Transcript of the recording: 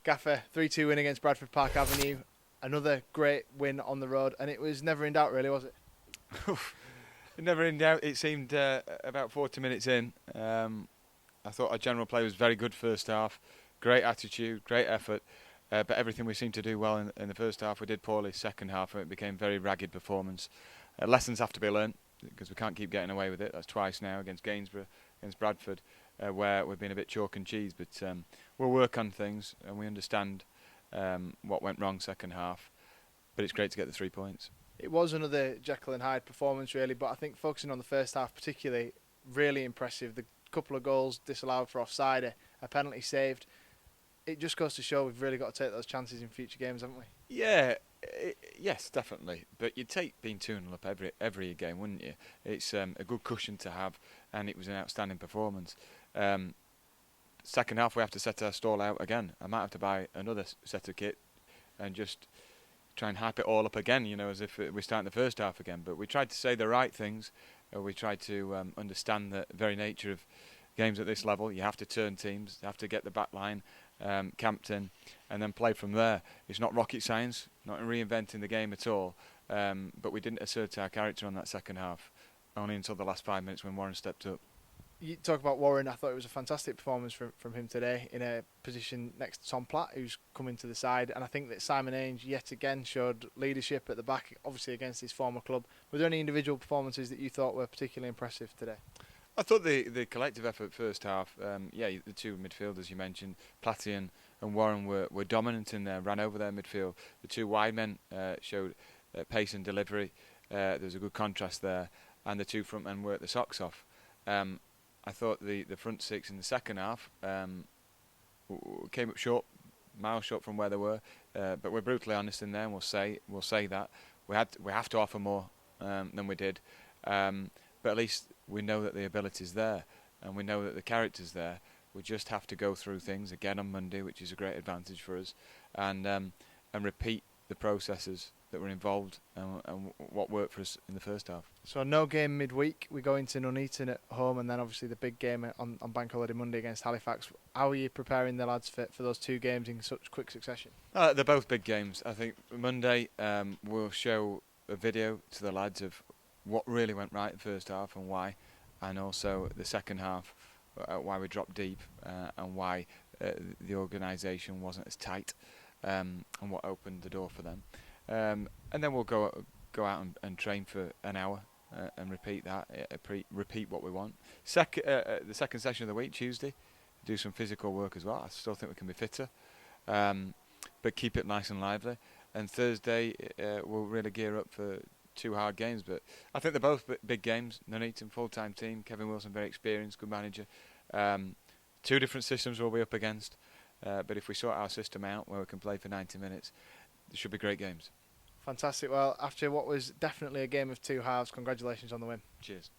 Gaffer, 3-2 win against Bradford Park Avenue. Another great win on the road, and it was never in doubt, really, was it? Never in doubt. It seemed about 40 minutes in. I thought our general play was very good first half. Great attitude, great effort. But everything we seemed to do well in the first half, we did poorly. Second half, it became very ragged performance. Lessons have to be learnt because we can't keep getting away with it. That's twice now against Gainsborough, against Bradford, where we've been a bit chalk and cheese. But we'll work on things, and we understand what went wrong second half. But it's great to get the 3 points. It was another Jekyll and Hyde performance, really, but I think focusing on the first half particularly, really impressive. The couple of goals disallowed for offside, a penalty saved. It just goes to show we've really got to take those chances in future games, haven't we? Yeah, yes, definitely. But you'd take being 2-0 up every game, wouldn't you? It's a good cushion to have, and it was an outstanding performance. Second half, we have to set our stall out again. I might have to buy another set of kit and just try and hype it all up again, as if we're starting the first half again. But we tried to say the right things. We tried to understand the very nature of games at this level. You have to turn teams. You have to get the back line camped in and then play from there. It's not rocket science, not reinventing the game at all. But we didn't assert our character on that second half, only until the last 5 minutes when Warren stepped up. You talk about Warren. I thought it was a fantastic performance from him today in a position next to Tom Platt, who's coming to the side. And I think that Simon Ainge yet again showed leadership at the back, obviously against his former club. Were there any individual performances that you thought were particularly impressive today? I thought the collective effort first half, the two midfielders you mentioned, Platty and Warren were dominant in there, ran over their midfield. The two wide men showed pace and delivery. There was a good contrast there. And the two front men worked the socks off. I thought the front six in the second half came up short, miles short from where they were. But we're brutally honest in there, and we'll say that we have to offer more than we did. But at least we know that the ability's there, and we know that the character's there. We just have to go through things again on Monday, which is a great advantage for us, and repeat the processes that were involved and what worked for us in the first half. So no game midweek. We go into Nuneaton at home, and then obviously the big game on Bank Holiday Monday against Halifax. How are you preparing the lads for those two games in such quick succession? They're both big games. I think Monday we'll show a video to the lads of what really went right in the first half and why, and also the second half, why we dropped deep and why the organisation wasn't as tight, and what opened the door for them. And then we'll go out and train for an hour and repeat that, repeat what we want. The second session of the week, Tuesday, do some physical work as well. I still think we can be fitter, but keep it nice and lively. And Thursday, we'll really gear up for two hard games. But I think they're both big games. Nuneaton, full-time team. Kevin Wilson, very experienced, good manager. Two different systems we'll be up against. But if we sort our system out where we can play for 90 minutes, there should be great games. Fantastic. Well, after what was definitely a game of two halves, congratulations on the win. Cheers.